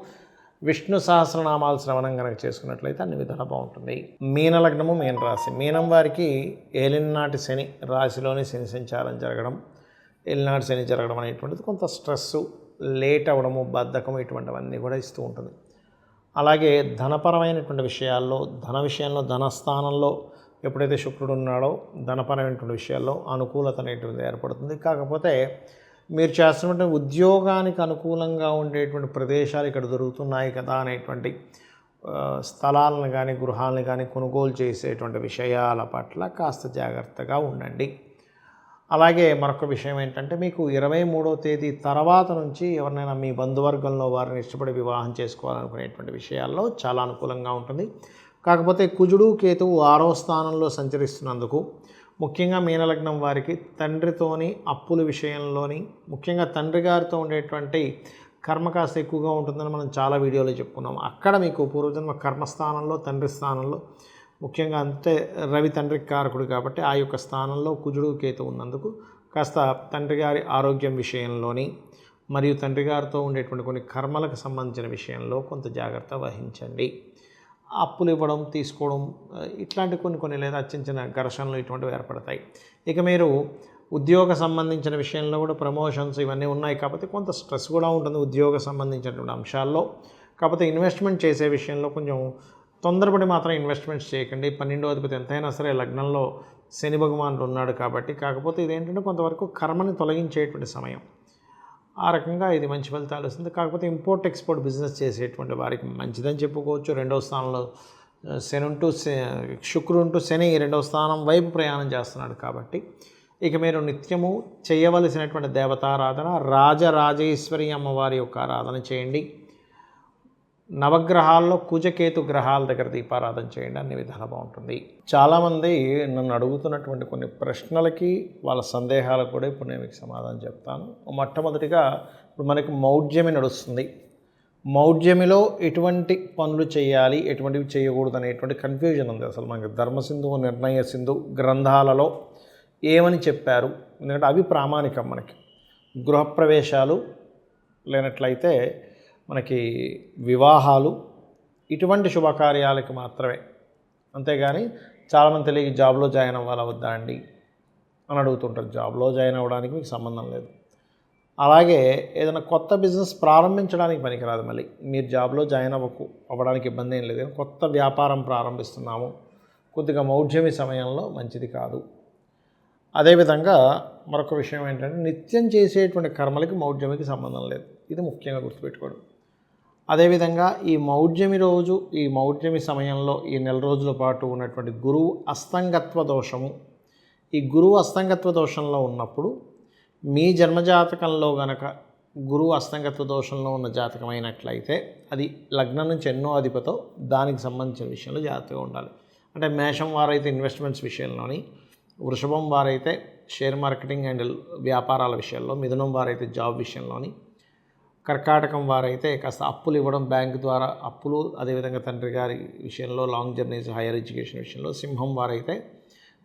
[SPEAKER 1] విష్ణు సహస్రనామాలు శ్రవణం కనుక చేసుకున్నట్లయితే అన్ని విధాలు బాగుంటుంది. మీనలగ్నము, మీన రాశి. మీనం వారికి ఏలినాటి శని రాశిలోని శని సంచారం జరగడం, ఏలినాటి శని జరగడం అనేటువంటిది కొంత స్ట్రెస్సు, లేట్ అవ్వడము, బద్ధకం ఇటువంటివన్నీ కూడా ఇస్తూ ఉంటుంది. అలాగే ధనపరమైనటువంటి విషయాల్లో, ధనస్థానంలో ఎప్పుడైతే శుక్రుడు ఉన్నాడో ధనపరమైనటువంటి విషయాల్లో అనుకూలత అనేటువంటిది ఏర్పడుతుంది. కాకపోతే మీరు చేస్తున్నటువంటి ఉద్యోగానికి అనుకూలంగా ఉండేటువంటి ప్రదేశాలు ఇక్కడ దొరుకుతున్నాయి కదా అనేటువంటి స్థలాలను కానీ గృహాలను కానీ కొనుగోలు చేసేటువంటి విషయాల పట్ల కాస్త జాగ్రత్తగా ఉండండి. అలాగే మరొక విషయం ఏంటంటే మీకు 23వ తేదీ తర్వాత నుంచి ఎవరినైనా మీ బంధువర్గంలో వారిని ఇష్టపడి వివాహం చేసుకోవాలనుకునేటువంటి విషయాల్లో చాలా అనుకూలంగా ఉంటుంది. కాకపోతే కుజుడు కేతువు 6వ స్థానంలో సంచరిస్తున్నందుకు ముఖ్యంగా మీనలగ్నం వారికి తండ్రితోని అప్పుల విషయంలోని, ముఖ్యంగా తండ్రి గారితో ఉండేటువంటి కర్మ కాస్త ఎక్కువగా ఉంటుందని మనం చాలా వీడియోలో చెప్పుకున్నాం. అక్కడ మీకు పూర్వజన్మ కర్మస్థానంలో, తండ్రి స్థానంలో, ముఖ్యంగా అంతే రవి తండ్రికి కారకుడు కాబట్టి ఆ యొక్క స్థానంలో కుజుడు కేతు ఉన్నందుకు కాస్త తండ్రి గారి ఆరోగ్యం విషయంలోని మరియు తండ్రి గారితో ఉండేటువంటి కొన్ని కర్మలకు సంబంధించిన విషయంలో కొంత జాగ్రత్త వహించండి. అప్పులు ఇవ్వడం, తీసుకోవడం ఇట్లాంటి కొన్ని లేదా చిన్న చిన్న ఘర్షణలు ఇటువంటివి ఏర్పడతాయి. ఇక మీరు ఉద్యోగ సంబంధించిన విషయంలో కూడా ప్రమోషన్స్ ఇవన్నీ ఉన్నాయి కాబట్టి కొంత స్ట్రెస్ కూడా ఉంటుంది ఉద్యోగ సంబంధించినటువంటి అంశాల్లో. కాకపోతే ఇన్వెస్ట్మెంట్ చేసే విషయంలో కొంచెం తొందరపడి మాత్రం ఇన్వెస్ట్మెంట్స్ చేయకండి. 12వ అధిపతి ఎంతైనా సరే లగ్నంలో శని భగవానుడు ఉన్నాడు కాబట్టి. కాకపోతే ఇదేంటంటే కొంతవరకు కర్మని తొలగించేటువంటి సమయం. ఆ రకంగా ఇది మంచి ఫలితాలు వస్తుంది. కాకపోతే ఇంపోర్ట్ ఎక్స్పోర్ట్ బిజినెస్ చేసేటువంటి వారికి మంచిదని చెప్పుకోవచ్చు. రెండవ స్థానంలో శుక్రుడు ఉంటూ శని రెండవ స్థానం వైపు ప్రయాణం చేస్తున్నాడు కాబట్టి ఇక మీరు నిత్యము చేయవలసినటువంటి దేవతారాధన రాజరాజేశ్వరి అమ్మవారి యొక్క ఆరాధన చేయండి. నవగ్రహాల్లో కుజకేతు గ్రహాల దగ్గర దీపారాధన చేయండి. అన్ని విధాలు బాగుంటుంది. చాలామంది నన్ను అడుగుతున్నటువంటి కొన్ని ప్రశ్నలకి వాళ్ళ సందేహాలకు కూడా ఇప్పుడు నేను మీకు సమాధానం చెప్తాను. మొట్టమొదటిగా ఇప్పుడు మనకి మౌఢ్యమి నడుస్తుంది. మౌఢ్యమిలో ఎటువంటి పనులు చేయాలి, ఎటువంటివి చేయకూడదు అనేటువంటి కన్ఫ్యూజన్ ఉంది. అసలు మనకి ధర్మసింధు, నిర్ణయ సింధు గ్రంథాలలో ఏమని చెప్పారు, ఎందుకంటే అవి ప్రామాణికం. మనకి గృహప్రవేశాలు లేనట్లయితే మనకి వివాహాలు ఇటువంటి శుభకార్యాలకి మాత్రమే, అంతేగాని చాలామంది తెలియక జాబ్లో జాయిన్ అవ్వాలా వద్దా అండి అని అడుగుతుంటారు. జాబ్లో జాయిన్ అవ్వడానికి మీకు సంబంధం లేదు. అలాగే ఏదైనా కొత్త బిజినెస్ ప్రారంభించడానికి పనికిరాదు. మళ్ళీ మీరు జాబ్లో జాయిన్ అవ్వడానికి ఇబ్బంది ఏం లేదు, కానీ కొత్త వ్యాపారం ప్రారంభిస్తున్నాము, కొద్దిగా మౌఢ్యమి సమయంలో మంచిది కాదు. అదేవిధంగా మరొక విషయం ఏంటంటే నిత్యం చేసేటువంటి కర్మలకి మౌఢ్యమికి సంబంధం లేదు. ఇది ముఖ్యంగా గుర్తుపెట్టుకోవడం. అదేవిధంగా ఈ మౌఢ్యమి రోజు, ఈ మౌఢ్యమి సమయంలో ఈ నెల రోజుల పాటు ఉన్నటువంటి గురువు అస్తంగత్వ దోషము, ఈ గురువు అస్తంగత్వ దోషంలో ఉన్నప్పుడు మీ జన్మజాతకంలో గనక గురువు అస్తంగత్వ దోషంలో ఉన్న జాతకం అయినట్లయితే అది లగ్నం నుంచి ఎన్నో అధిపతో దానికి సంబంధించిన విషయంలో జాగ్రత్తగా ఉండాలి. అంటే మేషం వారైతే ఇన్వెస్ట్మెంట్స్ విషయంలోని, వృషభం వారైతే షేర్ మార్కెటింగ్ అండ్ వ్యాపారాల విషయంలో, మిథునం వారైతే జాబ్ విషయంలోని, కర్కాటకం వారైతే కాస్త అప్పులు ఇవ్వడం బ్యాంకు ద్వారా అప్పులు, అదేవిధంగా తండ్రి గారి విషయంలో లాంగ్ జర్నీస్, హైయర్ ఎడ్యుకేషన్ విషయంలో, సింహం వారైతే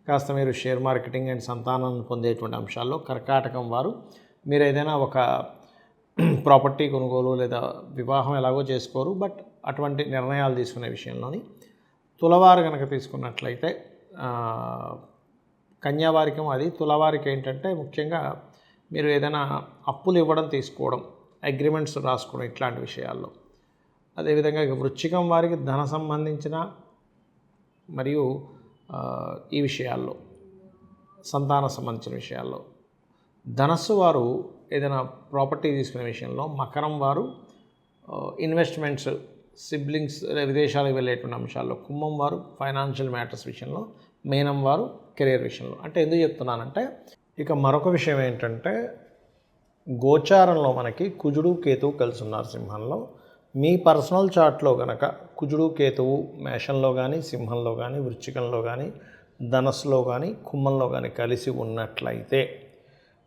[SPEAKER 1] కాస్త మీరు షేర్ మార్కెటింగ్ అండ్ సంతానాన్ని పొందేటువంటి అంశాల్లో, కర్కాటకం వారు మీరు ఏదైనా ఒక ప్రాపర్టీ కొనుగోలు లేదా వివాహం ఎలాగో చేసుకోరు, బట్ అటువంటి నిర్ణయాలు తీసుకునే విషయంలోని, తులవారు కనుక తీసుకున్నట్లయితే కన్యావారికం అది. తులవారికి ఏంటంటే ముఖ్యంగా మీరు ఏదైనా అప్పులు ఇవ్వడం, తీసుకోవడం, అగ్రిమెంట్స్ రాసుకోవడం ఇట్లాంటి విషయాల్లో. అదేవిధంగా వృశ్చికం వారికి ధన సంబంధించిన మరియు ఈ విషయాల్లో, సంతాన సంబంధించిన విషయాల్లో. ధనస్సు వారు ఏదైనా ప్రాపర్టీ తీసుకునే విషయంలో, మకరం వారు ఇన్వెస్ట్మెంట్స్, సిబ్లింగ్స్ విదేశాలకు వెళ్ళేటువంటి అంశాల్లో, కుంభం వారు ఫైనాన్షియల్ మ్యాటర్స్ విషయంలో, మీనం వారు కెరీర్ విషయంలో. అంటే ఎందుకు చెప్తున్నానంటే ఇక మరొక విషయం ఏంటంటే గోచారంలో మనకి కుజుడు కేతువు కలిసి ఉన్నారు సింహంలో. మీ పర్సనల్ చార్ట్లో కనుక కుజుడు కేతువు మేషంలో కానీ, సింహంలో కానీ, వృశ్చికంలో కానీ, ధనస్సులో కానీ, కుంభంలో కానీ కలిసి ఉన్నట్లయితే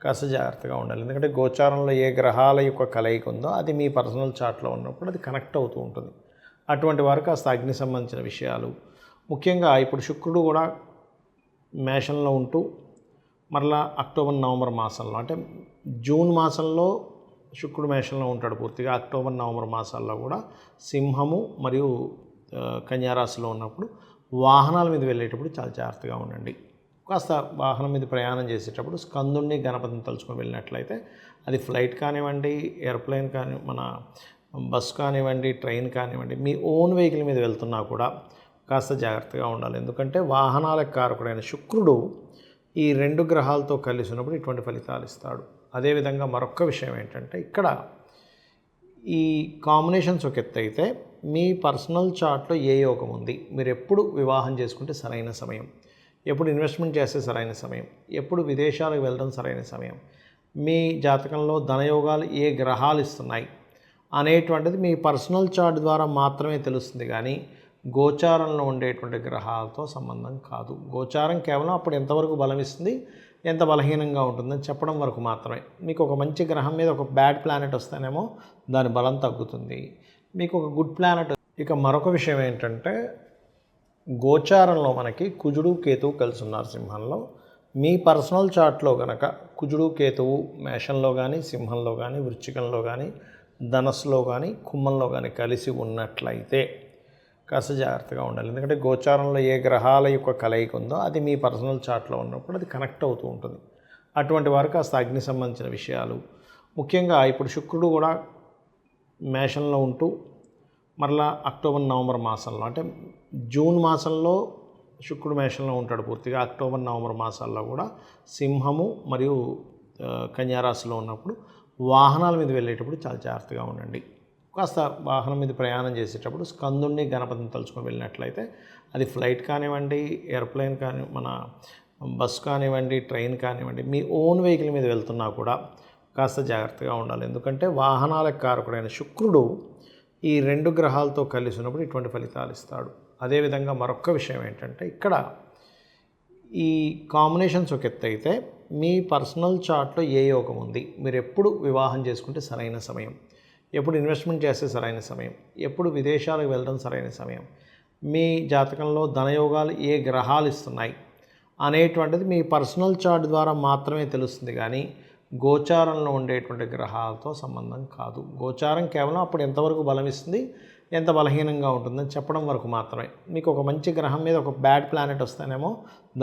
[SPEAKER 1] కాస్త జాగ్రత్తగా ఉండాలి. ఎందుకంటే గోచారంలో ఏ గ్రహాల యొక్క కలయిక ఉందో అది మీ పర్సనల్ చార్ట్లో ఉన్నప్పుడు అది కనెక్ట్ అవుతూ ఉంటుంది. అటువంటి వారు కాస్త అగ్ని సంబంధించిన విషయాలు, ముఖ్యంగా ఇప్పుడు శుక్రుడు కూడా మేషంలో ఉంటూ మరలా అక్టోబర్ నవంబర్ మాసంలో, అంటే జూన్ మాసంలో శుక్రుడు మేషంలో ఉంటాడు పూర్తిగా, అక్టోబర్ నవంబర్ మాసాల్లో కూడా సింహము మరియు కన్యారాశిలో ఉన్నప్పుడు వాహనాల మీద వెళ్ళేటప్పుడు చాలా జాగ్రత్తగా ఉండండి. కాస్త వాహనం మీద ప్రయాణం చేసేటప్పుడు స్కందుణ్ణి, గణపతిని తలుచుకొని వెళ్ళినట్లయితే అది ఫ్లైట్ కానివ్వండి, ఎయిర్ప్లేన్ కానీ, మన బస్ కానివ్వండి, ట్రైన్ కానివ్వండి, మీ ఓన్ వెహికల్ మీద వెళ్తున్నా కూడా కాస్త జాగ్రత్తగా ఉండాలి. ఎందుకంటే వాహనాలకు కారకుడైన శుక్రుడు ఈ రెండు గ్రహాలతో కలిసి ఉన్నప్పుడు ఇటువంటి ఫలితాలు ఇస్తాడు. అదేవిధంగా మరొక విషయం ఏంటంటే ఇక్కడ ఈ కాంబినేషన్స్ ఒక ఎత్తు అయితే మీ పర్సనల్ చార్ట్లో ఏ యోగం ఉంది, మీరు ఎప్పుడు వివాహం చేసుకుంటే సరైన సమయం, ఎప్పుడు ఇన్వెస్ట్మెంట్ చేస్తే సరైన సమయం, ఎప్పుడు విదేశాలకు వెళ్ళడం సరైన సమయం, మీ జాతకంలో ధనయోగాలు ఏ గ్రహాలు ఇస్తున్నాయి అనేటువంటిది మీ పర్సనల్ చార్ట్ ద్వారా మాత్రమే తెలుస్తుంది, కానీ గోచారంలో ఉండేటువంటి గ్రహాలతో సంబంధం కాదు. గోచారం కేవలం అప్పుడు ఎంతవరకు బలం ఇస్తుంది, ఎంత బలహీనంగా ఉంటుందని చెప్పడం వరకు మాత్రమే. మీకు ఒక మంచి గ్రహం మీద ఒక బ్యాడ్ ప్లానెట్ వస్తేనేమో దాని బలం తగ్గుతుంది, మీకు ఒక గుడ్ ప్లానెట్. ఇక మరొక విషయం ఏంటంటే గోచారంలో మనకి కుజుడు కేతువు కలిసి ఉన్నారు సింహంలో. మీ పర్సనల్ చార్ట్లో కనుక కుజుడు కేతువు మేషంలో కానీ, సింహంలో కానీ, వృశ్చికంలో కానీ, ధనస్సులో కానీ, కుంభంలో కానీ కలిసి ఉన్నట్లయితే కాస్త జాగ్రత్తగా ఉండాలి. ఎందుకంటే గోచారంలో ఏ గ్రహాల యొక్క కలయిక ఉందో అది మీ పర్సనల్ చార్ట్లో ఉన్నప్పుడు అది కనెక్ట్ అవుతూ ఉంటుంది. అటువంటి వారు కాస్త అగ్ని సంబంధించిన విషయాలు, ముఖ్యంగా ఇప్పుడు శుక్రుడు కూడా మేషంలో ఉంటూ మరలా అక్టోబర్ నవంబర్ మాసంలో, అంటే జూన్ మాసంలో శుక్రుడు మేషంలో ఉంటాడు పూర్తిగా, అక్టోబర్ నవంబర్ మాసాల్లో కూడా సింహము మరియు కన్యారాశిలో ఉన్నప్పుడు వాహనాల మీద వెళ్ళేటప్పుడు చాలా జాగ్రత్తగా ఉండండి. కాస్త వాహనం మీద ప్రయాణం చేసేటప్పుడు స్కందుణ్ణి గణపతిని తలుచుకొని వెళ్ళినట్లయితే అది ఫ్లైట్ కానివ్వండి, ఎయిర్ప్లేన్ కానీ, మన బస్ కానివ్వండి, ట్రైన్ కానివ్వండి, మీ ఓన్ వెహికల్ మీద వెళ్తున్నా కూడా కాస్త జాగ్రత్తగా ఉండాలి. ఎందుకంటే వాహనాలకు కారకుడైన శుక్రుడు ఈ 2 గ్రహాలతో కలిసి ఉన్నప్పుడు ఇటువంటి ఫలితాలు ఇస్తాడు. అదేవిధంగా మరొక విషయం ఏంటంటే, ఇక్కడ ఈ కాంబినేషన్స్ ఒక ఎత్తు అయితే మీ పర్సనల్ చార్ట్లో ఏ యోగం ఉంది, మీరు ఎప్పుడు వివాహం చేసుకుంటే సరైన సమయం, ఎప్పుడు ఇన్వెస్ట్మెంట్ చేస్తే సరైన సమయం, ఎప్పుడు విదేశాలకు వెళ్ళడం సరైన సమయం, మీ జాతకంలో ధనయోగాలు ఏ గ్రహాలు ఇస్తున్నాయి అనేటువంటిది మీ పర్సనల్ చార్ట్ ద్వారా మాత్రమే తెలుస్తుంది. కానీ గోచారంలో ఉండేటువంటి గ్రహాలతో సంబంధం కాదు. గోచారం కేవలం అప్పుడు ఎంతవరకు బలం ఇస్తుంది, ఎంత బలహీనంగా ఉంటుందని చెప్పడం వరకు మాత్రమే. మీకు ఒక మంచి గ్రహం మీద ఒక బ్యాడ్ ప్లానెట్ వస్తేనేమో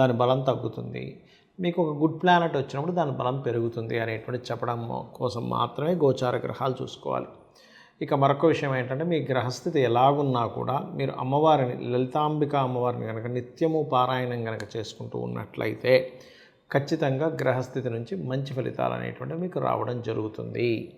[SPEAKER 1] దాని బలం తగ్గుతుంది, మీకు ఒక గుడ్ ప్లానెట్ వచ్చినప్పుడు దాని బలం పెరుగుతుంది అనేటువంటి చెప్పడం కోసం మాత్రమే గోచార గ్రహాలు చూసుకోవాలి. ఇక మరొక విషయం ఏంటంటే, మీ గ్రహస్థితి ఎలాగున్నా కూడా మీరు అమ్మవారిని, లలితాంబిక అమ్మవారిని కనుక నిత్యము పారాయణం కనుక చేసుకుంటూ ఉన్నట్లయితే ఖచ్చితంగా గ్రహస్థితి నుంచి మంచి ఫలితాలు అనేటువంటివి మీకు రావడం జరుగుతుంది.